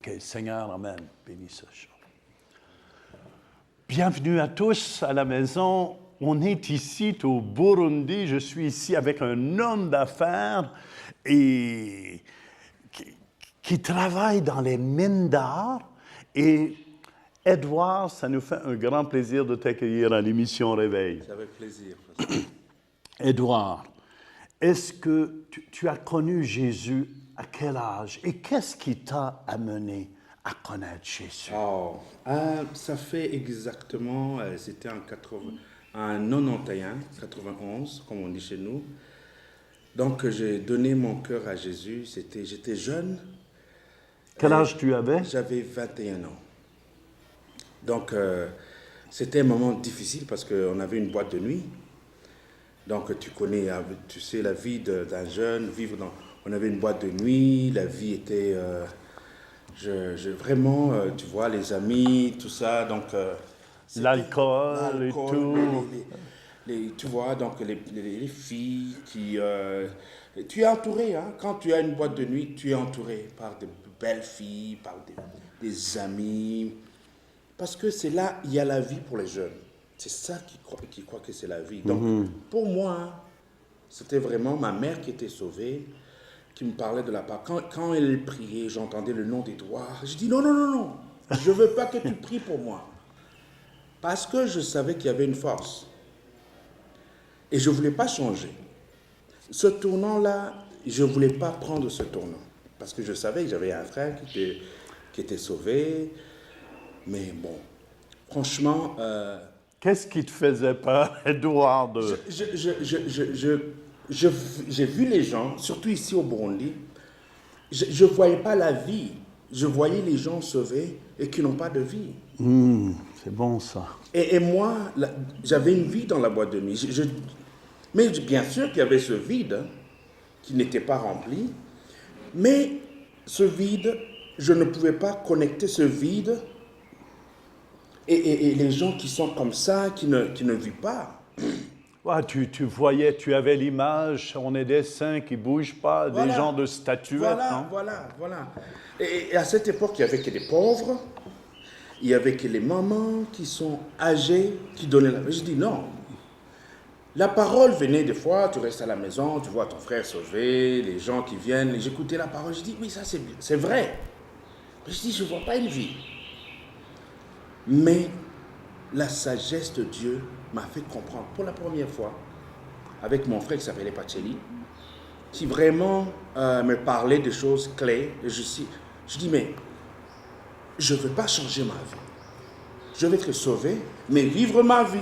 Que le Seigneur, amen, bénisse ce chant. Bienvenue à tous à la maison. On est ici au Burundi. Je suis ici avec un homme d'affaires et qui travaille dans les mines d'art. Et Edouard, ça nous fait un grand plaisir de t'accueillir à l'émission Réveil. C'est avec plaisir. Edouard, est-ce que tu as connu Jésus à quel âge et qu'est-ce qui t'a amené à connaître Jésus? Oh, ça fait exactement, c'était en 91, comme on dit chez nous. Donc j'ai donné mon cœur à Jésus, j'étais jeune. Quel âge tu avais? J'avais 21 ans. Donc c'était un moment difficile parce qu'on avait une boîte de nuit. Donc tu connais, tu sais la vie d'un jeune, on avait une boîte de nuit, la vie était... vraiment, tu vois, les amis, tout ça, donc... L'alcool et tout. Tu vois, donc les filles qui... tu es entouré, hein, quand tu as une boîte de nuit, tu es entouré par de belles filles, par des amis. Parce que c'est là, il y a la vie pour les jeunes. C'est ça qui croit que c'est la vie. Donc, pour moi, c'était vraiment ma mère qui était sauvée, qui me parlait de la part. Quand elle priait, j'entendais le nom d'Édouard. Je dis non, non, non, non. Je ne veux pas que tu pries pour moi. Parce que je savais qu'il y avait une force. Et je ne voulais pas changer. Ce tournant-là, je ne voulais pas prendre ce tournant. Parce que je savais que j'avais un frère qui était sauvé. Mais bon, franchement... Qu'est-ce qui te faisait peur, Edouard? J'ai vu les gens, surtout ici au Burundi, je ne voyais pas la vie. Je voyais les gens sauvés et qui n'ont pas de vie. C'est bon ça. Et moi, j'avais une vie dans la boîte de nuit. Mais bien sûr qu'il y avait ce vide hein, qui n'était pas rempli. Mais ce vide, je ne pouvais pas connecter ce vide et les gens qui sont comme ça, qui ne vivent pas. Ouais, tu voyais, tu avais l'image, on est des saints qui ne bougent pas, Voilà. des gens de statuette. Voilà. Et à cette époque, il n'y avait que des pauvres, il n'y avait que les mamans qui sont âgées, qui donnaient la... Je dis non. La parole venait des fois, tu restes à la maison, tu vois ton frère sauvé, les gens qui viennent, j'écoutais la parole, je dis oui, ça c'est vrai. Je dis, je ne vois pas une vie. Mais la sagesse de Dieu m'a fait comprendre pour la première fois, avec mon frère qui s'appelait Pacheli, qui vraiment me parlait de choses clés. Et je dis, mais je ne veux pas changer ma vie. Je vais être sauvé, mais vivre ma vie.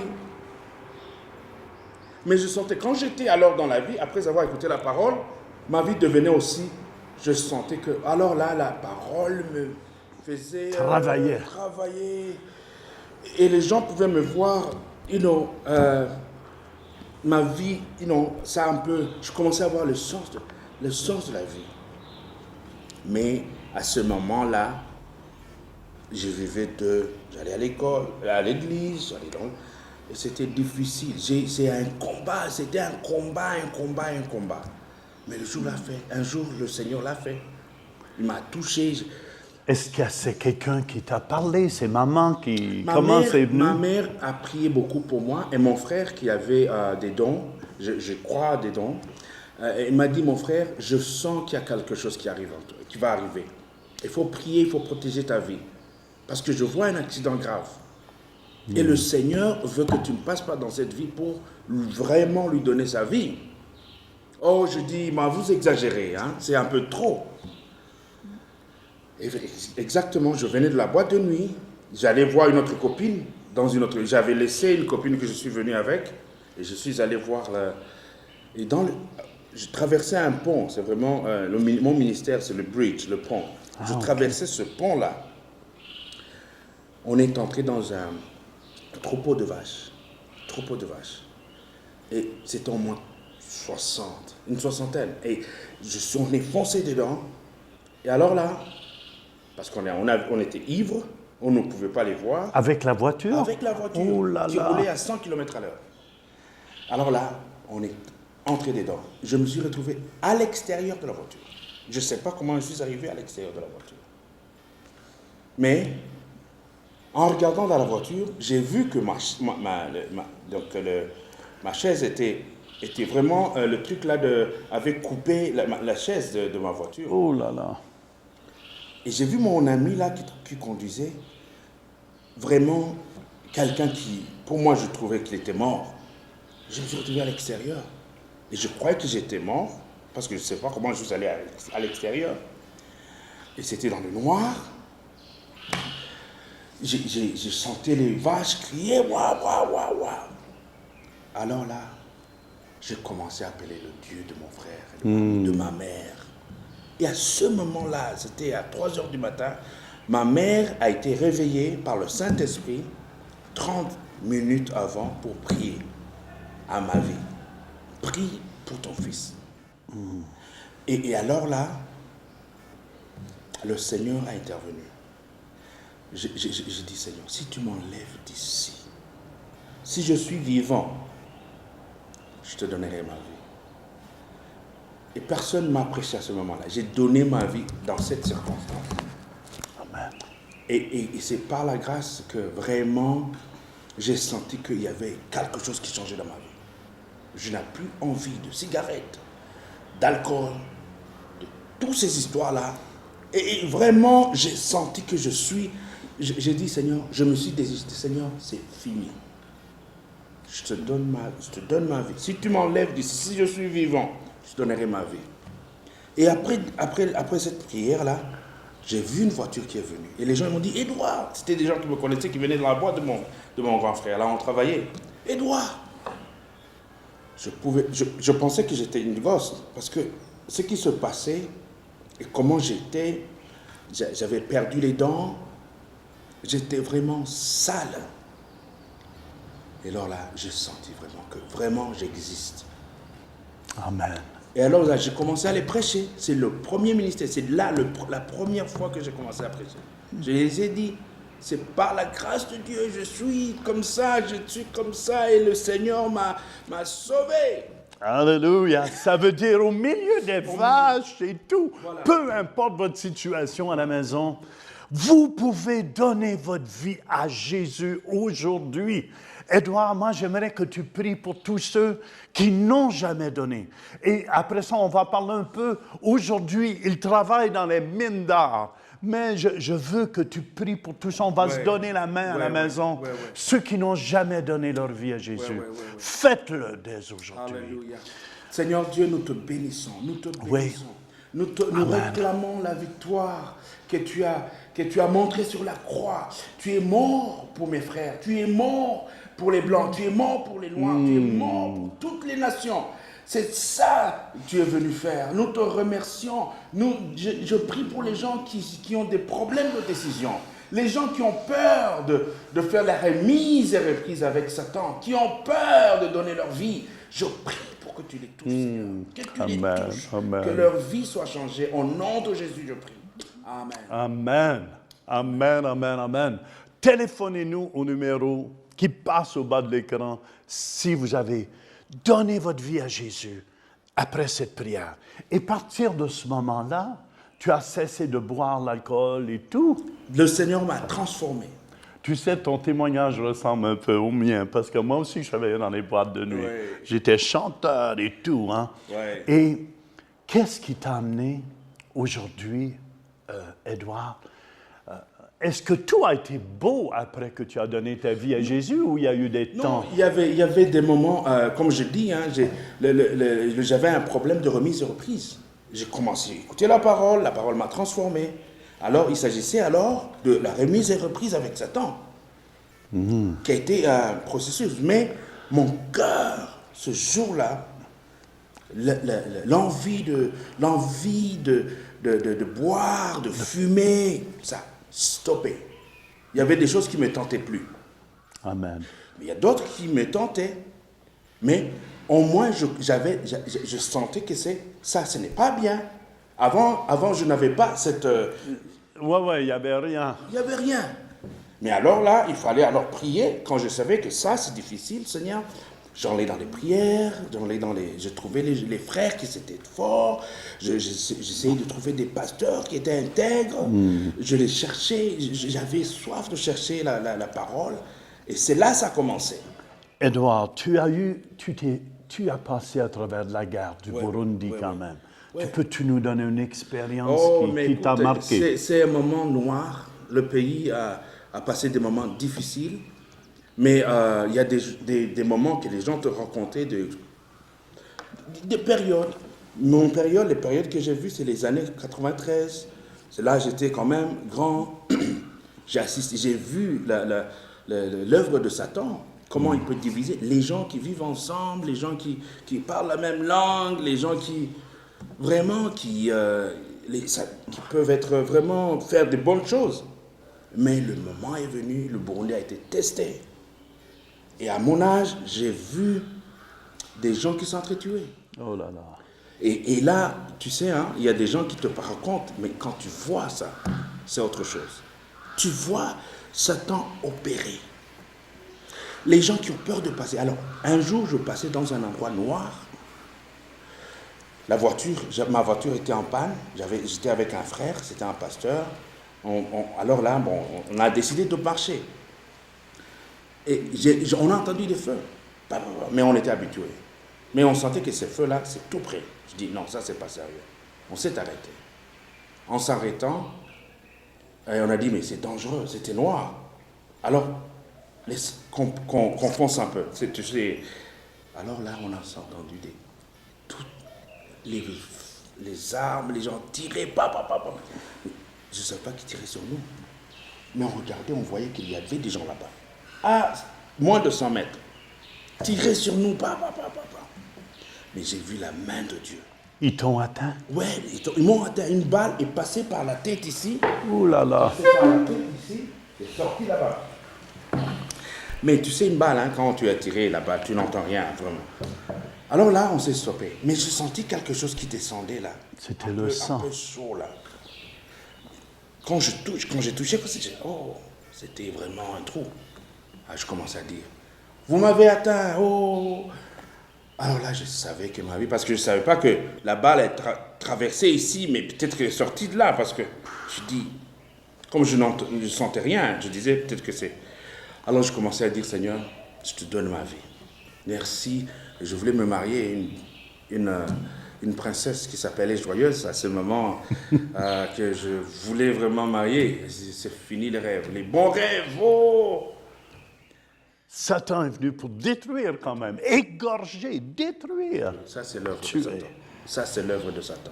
Mais je sentais, quand j'étais alors dans la vie, après avoir écouté la parole, ma vie devenait aussi, je sentais que, alors là, la parole me faisait Travailler. Et les gens pouvaient me voir, ma vie, ça un peu, je commençais à voir le sens de la vie. Mais à ce moment-là, je vivais j'allais à l'école, à l'église, et c'était difficile. C'était un combat. Mais le jour l'a fait. Un jour, le Seigneur l'a fait. Il m'a touché. Est-ce que c'est quelqu'un qui t'a parlé? C'est maman qui... Comment c'est venu? Ma mère a prié beaucoup pour moi et mon frère qui avait des dons, je crois des dons, il m'a dit, mon frère, je sens qu'il y a quelque chose qui va arriver. Il faut prier, il faut protéger ta vie. Parce que je vois un accident grave. Et le Seigneur veut que tu ne passes pas dans cette vie pour vraiment lui donner sa vie. Oh, je dis, vous exagérez, hein? C'est un peu trop. Et exactement, je venais de la boîte de nuit, j'allais voir une autre copine, j'avais laissé une copine que je suis venu avec, et je suis allé voir je traversais un pont, c'est vraiment, mon ministère c'est le bridge, le pont. Je traversais ce pont-là. On est entré dans un troupeau de vaches. Et c'était au moins une soixantaine. Et on est foncé dedans. Et alors là, parce qu'on était ivres, on ne pouvait pas les voir. Avec la voiture? Avec la voiture, oh là qui roulait à 100 km/h. Alors là, on est entré dedans. Je me suis retrouvé à l'extérieur de la voiture. Je ne sais pas comment je suis arrivé à l'extérieur de la voiture. Mais en regardant dans la voiture, j'ai vu que ma chaise était vraiment, le truc là avait coupé la chaise de ma voiture. Oh là là. Et j'ai vu mon ami là qui conduisait, vraiment quelqu'un qui, pour moi, je trouvais qu'il était mort. Je me suis retrouvé à l'extérieur. Et je croyais que j'étais mort, parce que je ne sais pas comment je suis allé à l'extérieur. Et c'était dans le noir. J'ai senti les vaches crier, waouh, waouh, waouh, waouh. Alors là, j'ai commencé à appeler le Dieu de mon frère, de ma mère. Et à ce moment-là, c'était à 3 heures du matin, ma mère a été réveillée par le Saint-Esprit 30 minutes avant pour prier à ma vie. Prie pour ton fils. Et alors là, le Seigneur a intervenu. J'ai dit, Seigneur, si tu m'enlèves d'ici, si je suis vivant, je te donnerai ma vie. Et personne ne m'a apprécié à ce moment-là. J'ai donné ma vie dans cette circonstance. Amen. Et c'est par la grâce que vraiment, j'ai senti qu'il y avait quelque chose qui changeait dans ma vie. Je n'ai plus envie de cigarettes, d'alcool, de toutes ces histoires-là. Et vraiment, j'ai senti que j'ai dit, Seigneur, je me suis désisté. Seigneur, c'est fini. Je te donne ma vie. Si tu m'enlèves d'ici, si je suis vivant, je te donnerai ma vie. Et après cette prière-là, j'ai vu une voiture qui est venue. Et les gens m'ont dit, Édouard, c'était des gens qui me connaissaient, qui venaient dans la boîte de mon grand frère. Là, on travaillait. Édouard. Je pensais que j'étais une gosse. Parce que ce qui se passait, et comment j'avais perdu les dents, j'étais vraiment sale. Et alors là, j'ai senti vraiment que vraiment j'existe. Amen. Et alors là, j'ai commencé à les prêcher. C'est le premier ministère. C'est là la première fois que j'ai commencé à prêcher. Je les ai dit, c'est par la grâce de Dieu, je suis comme ça et le Seigneur m'a sauvé. Alléluia. Ça veut dire au milieu des vaches et tout, Voilà. Peu importe votre situation à la maison, vous pouvez donner votre vie à Jésus aujourd'hui. Édouard, moi, j'aimerais que tu pries pour tous ceux qui n'ont jamais donné. Et après ça, on va parler un peu. Aujourd'hui, ils travaillent dans les mines d'or. Mais je veux que tu pries pour tous. On va se donner la main à la maison. Ceux qui n'ont jamais donné leur vie à Jésus. Faites-le dès aujourd'hui. Alléluia. Seigneur Dieu, nous te bénissons. Nous te bénissons. Nous réclamons la victoire que tu as montrée sur la croix. Tu es mort pour mes frères. Tu es mort pour les Blancs. Tu es mort pour les Noirs. Tu es mort pour toutes les nations. C'est ça que tu es venu faire. Nous te remercions. Je prie pour les gens qui ont des problèmes de décision. Les gens qui ont peur de faire la remise et reprise avec Satan. Qui ont peur de donner leur vie. Je prie pour que tu les touches, Seigneur. Que tu les touches. Amen. Que leur vie soit changée. Au nom de Jésus, je prie. Amen. Amen. Amen, amen, amen. Téléphonez-nous au numéro qui passe au bas de l'écran si vous avez donné votre vie à Jésus après cette prière. Et à partir de ce moment-là, tu as cessé de boire l'alcool et tout. Le Seigneur m'a transformé. Tu sais, ton témoignage ressemble un peu au mien, parce que moi aussi, je travaillais dans les boîtes de nuit. Ouais. J'étais chanteur et tout. Hein? Ouais. Et qu'est-ce qui t'a amené aujourd'hui, Édouard? Est-ce que tout a été beau après que tu as donné ta vie à Jésus ou il y a eu des temps? Non, il y avait des moments, comme je dis, hein, j'avais un problème de remise et reprise. J'ai commencé à écouter la parole m'a transformé. Alors, il s'agissait alors de la remise et reprise avec Satan, qui a été un processus. Mais mon cœur, ce jour-là, l'envie de boire, de fumer, ça a stoppé. Il y avait des choses qui ne me tentaient plus. Amen. Mais il y a d'autres qui me tentaient. Mais au moins, je sentais que ça, ce n'est pas bien. Avant, je n'avais pas cette... Ouais, il n'y avait rien. Il n'y avait rien. Mais alors là, il fallait alors prier quand je savais que ça, c'est difficile, Seigneur. J'allais dans les prières, je trouvais les frères qui étaient forts, j'essayais de trouver des pasteurs qui étaient intègres, je les cherchais, j'avais soif de chercher la parole, et c'est là que ça a commencé. Édouard, tu as passé à travers la guerre du Burundi quand même. Ouais. Peux-tu nous donner une expérience Mais qui t'a écoute, marqué? c'est un moment noir, le pays a passé des moments difficiles, mais il y a des moments que les gens te racontaient, des périodes. Les périodes que j'ai vues, c'est les années 93. C'est là j'étais quand même grand. J'ai vu l'œuvre de Satan, comment il peut diviser les gens qui vivent ensemble, les gens qui parlent la même langue, les gens qui vraiment qui peuvent être vraiment faire de bonnes choses. Mais le moment est venu, le Burundi a été testé. Et à mon âge, j'ai vu des gens qui s'entretuaient. Oh là là. Et là, tu sais, hein, il y a des gens qui te racontent, mais quand tu vois ça, c'est autre chose. Tu vois Satan opérer. Les gens qui ont peur de passer. Alors, un jour, je passais dans un endroit noir. Ma voiture était en panne. J'étais avec un frère, c'était un pasteur. Alors là, on a décidé de marcher. Et on a entendu des feux, mais on était habitués. Mais on sentait que ces feux-là, c'est tout près. Je dis, non, ça, c'est pas sérieux. On s'est arrêté. En s'arrêtant, on a dit, mais c'est dangereux, c'était noir. Alors, qu'on fonce un peu. Alors là, on a entendu toutes les armes, les gens tiraient, Je ne savais pas qui tirait sur nous. Mais on regardait, on voyait qu'il y avait des gens là-bas. À moins de 100 mètres. Tirer sur nous, Mais j'ai vu la main de Dieu. Ils t'ont atteint? Ouais, ils m'ont atteint. Une balle est passée par la tête ici. Ouh là là. Par la tête ici, et sortie là-bas. Mais tu sais, une balle, hein, quand tu as tiré la balle, tu n'entends rien, vraiment. Alors là, on s'est stoppé. Mais j'ai senti quelque chose qui descendait là. C'était le sang. Un peu chaud là. Quand j'ai touché, c'était vraiment un trou. Je commençais à dire, vous m'avez atteint, oh. Alors là, je savais que ma vie, parce que je ne savais pas que la balle est traversée ici, mais peut-être qu'elle est sortie de là, parce que je dis, comme je ne sentais rien, je disais peut-être que c'est... Alors je commençais à dire, Seigneur, je te donne ma vie. Merci. Je voulais me marier une princesse qui s'appelait Joyeuse à ce moment que je voulais vraiment marier. C'est fini les rêves, les bons rêves. Oh! Satan est venu pour détruire quand même, égorger, détruire. Ça, c'est l'œuvre de Satan. Ça, c'est l'œuvre de Satan.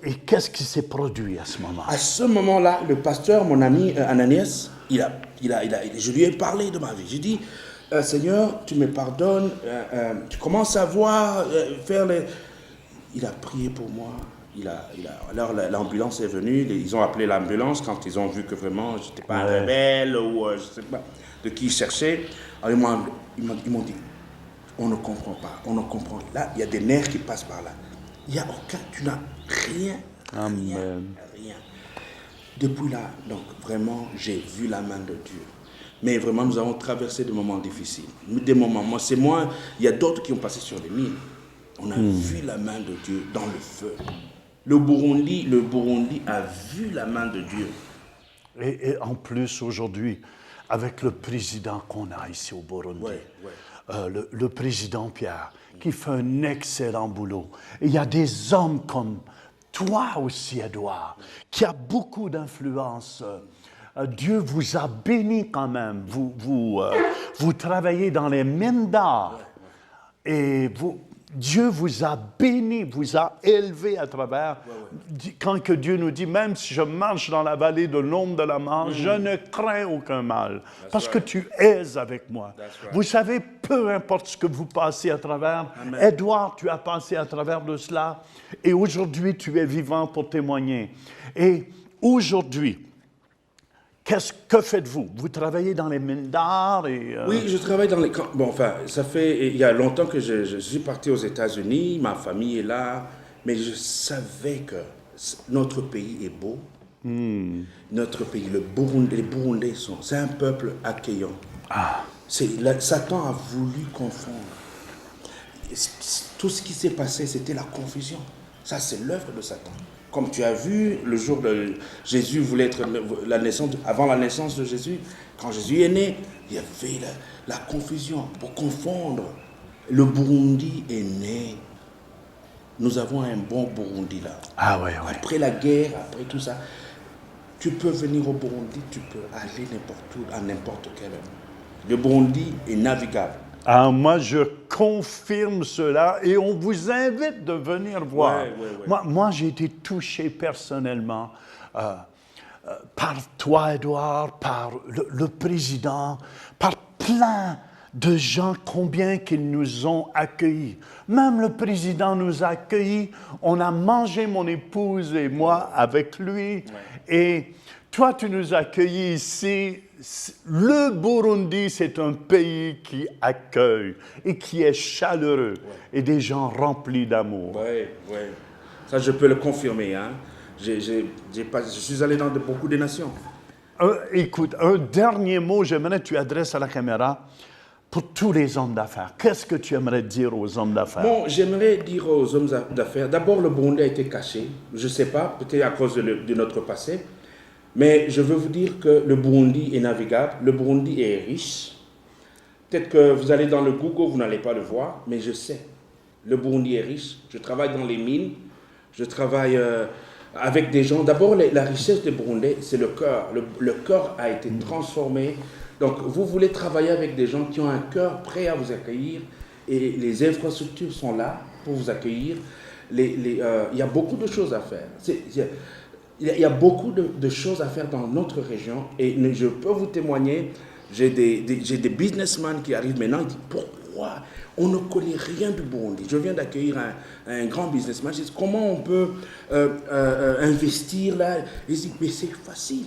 Et qu'est-ce qui s'est produit à ce moment? À ce moment-là, le pasteur, mon ami Ananias, je lui ai parlé de ma vie. J'ai dit, Seigneur, tu me pardonnes, tu commences à voir, Il a prié pour moi. Alors l'ambulance est venue, ils ont appelé l'ambulance quand ils ont vu que vraiment je n'étais pas un rebelle ou je ne sais pas de qui ils cherchaient. Alors ils m'ont dit, on ne comprend pas, on ne comprend pas. Là, il y a des nerfs qui passent par là. Il n'y a tu n'as rien, rien. Depuis là, donc vraiment, j'ai vu la main de Dieu. Mais vraiment, nous avons traversé des moments difficiles. Des moments, il y a d'autres qui ont passé sur les mines. On a vu la main de Dieu dans le feu. Le Burundi a vu la main de Dieu. Et en plus, aujourd'hui, avec le président qu'on a ici au Burundi, le président Pierre, qui fait un excellent boulot. Et il y a des hommes comme toi aussi, Édouard, qui a beaucoup d'influence. Dieu vous a béni quand même. Vous travaillez dans les mines d'art. Et Dieu vous a béni, vous a élevé à travers. Quand que Dieu nous dit, même si je marche dans la vallée de l'ombre de la mort, je ne crains aucun mal, parce que tu es avec moi. Vous savez, peu importe ce que vous passez à travers, Édouard, tu as passé à travers de cela, et aujourd'hui, tu es vivant pour témoigner. Et aujourd'hui, que faites-vous? Vous travaillez dans les mines d'art et... Oui, je travaille dans les... ça fait... Il y a longtemps que je suis parti aux États-Unis, ma famille est là, mais je savais que notre pays est beau. Notre pays, les Burundais c'est un peuple accueillant. Satan a voulu confondre. Tout ce qui s'est passé, c'était la confusion. Ça, c'est l'œuvre de Satan. Comme tu as vu, le jour de Jésus voulait être avant la naissance de Jésus, quand Jésus est né, il y avait la confusion pour confondre. Le Burundi est né. Nous avons un bon Burundi là. Ah ouais, ouais. Après la guerre, après tout ça, tu peux venir au Burundi, tu peux aller n'importe où, à n'importe quelle heure. Le Burundi est navigable. Ah, moi, je confirme cela et on vous invite de venir voir. Ouais. Moi, j'ai été touché personnellement par toi, Édouard, par le président, par plein de gens, combien qu'ils nous ont accueillis. Même le président nous a accueillis. On a mangé, mon épouse et moi, avec lui. Et toi, tu nous as accueillis ici. Le Burundi, c'est un pays qui accueille et qui est chaleureux et des gens remplis d'amour. Oui. Ça, je peux le confirmer. Hein. Je suis allé dans beaucoup de nations. Écoute, un dernier mot, j'aimerais que tu adresses à la caméra pour tous les hommes d'affaires. Qu'est-ce que tu aimerais dire aux hommes d'affaires? Bon, j'aimerais dire aux hommes d'affaires, d'abord, le Burundi a été caché. Je ne sais pas, peut-être à cause de notre passé. Mais je veux vous dire que le Burundi est navigable, le Burundi est riche. Peut-être que vous allez dans le Google, vous n'allez pas le voir, mais je sais. Le Burundi est riche. Je travaille dans les mines, je travaille avec des gens. D'abord, la richesse du Burundi, c'est le cœur. Le cœur a été transformé. Donc, vous voulez travailler avec des gens qui ont un cœur prêt à vous accueillir et les infrastructures sont là pour vous accueillir. Il y a beaucoup de choses à faire. Il y a beaucoup de choses à faire dans notre région et je peux vous témoigner, j'ai des businessmen qui arrivent maintenant et disent pourquoi on ne connaît rien du Burundi. Je viens d'accueillir un grand businessman, je dis comment on peut investir là. Ils disent mais c'est facile,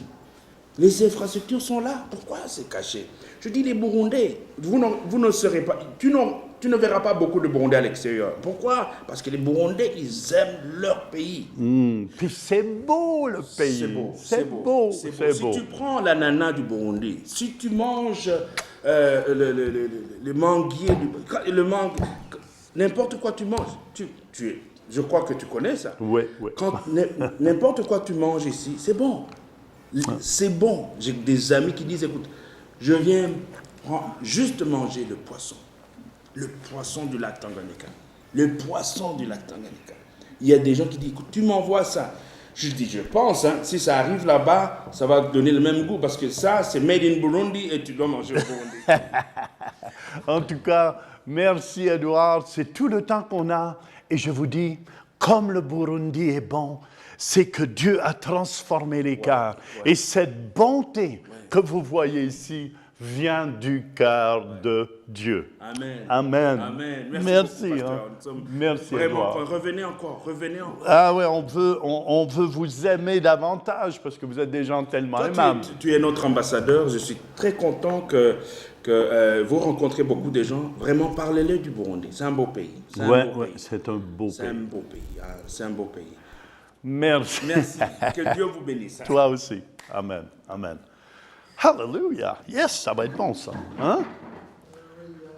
les infrastructures sont là, pourquoi c'est caché? Je dis les Burundais, vous ne serez pas, tu ne verras pas beaucoup de Burundais à l'extérieur. Pourquoi? Parce que les Burundais, ils aiment leur pays. Puis c'est beau le pays. C'est beau. Si tu prends l'ananas du Burundi, si tu manges le manguier, n'importe quoi tu manges, je crois que tu connais ça. Oui. Quand n'importe quoi tu manges ici, c'est bon. C'est bon. J'ai des amis qui disent, écoute, je viens juste manger le poisson. Le poisson du lac Tanganyika. Le poisson du lac Tanganyika. Il y a des gens qui disent, écoute, tu m'envoies ça. Je dis, je pense, hein, si ça arrive là-bas, ça va donner le même goût parce que ça, c'est made in Burundi et tu dois manger au Burundi. En tout cas, merci Édouard. C'est tout le temps qu'on a. Et je vous dis, comme le Burundi est bon, c'est que Dieu a transformé les cœurs. Et cette bonté que vous voyez ici vient du cœur de Dieu. Amen. Merci. Merci, vraiment, revenez encore. Ah oui, on veut vous aimer davantage parce que vous êtes des gens tellement aimables. Tu es notre ambassadeur. Je suis très content que vous rencontrez beaucoup de gens. Vraiment, parlez-les du Burundi. C'est un beau pays. C'est un beau pays. C'est un beau pays. Merci. Que Dieu vous bénisse. Toi aussi. Amen. Hallelujah. Yes, ça va être bon ça. Hein?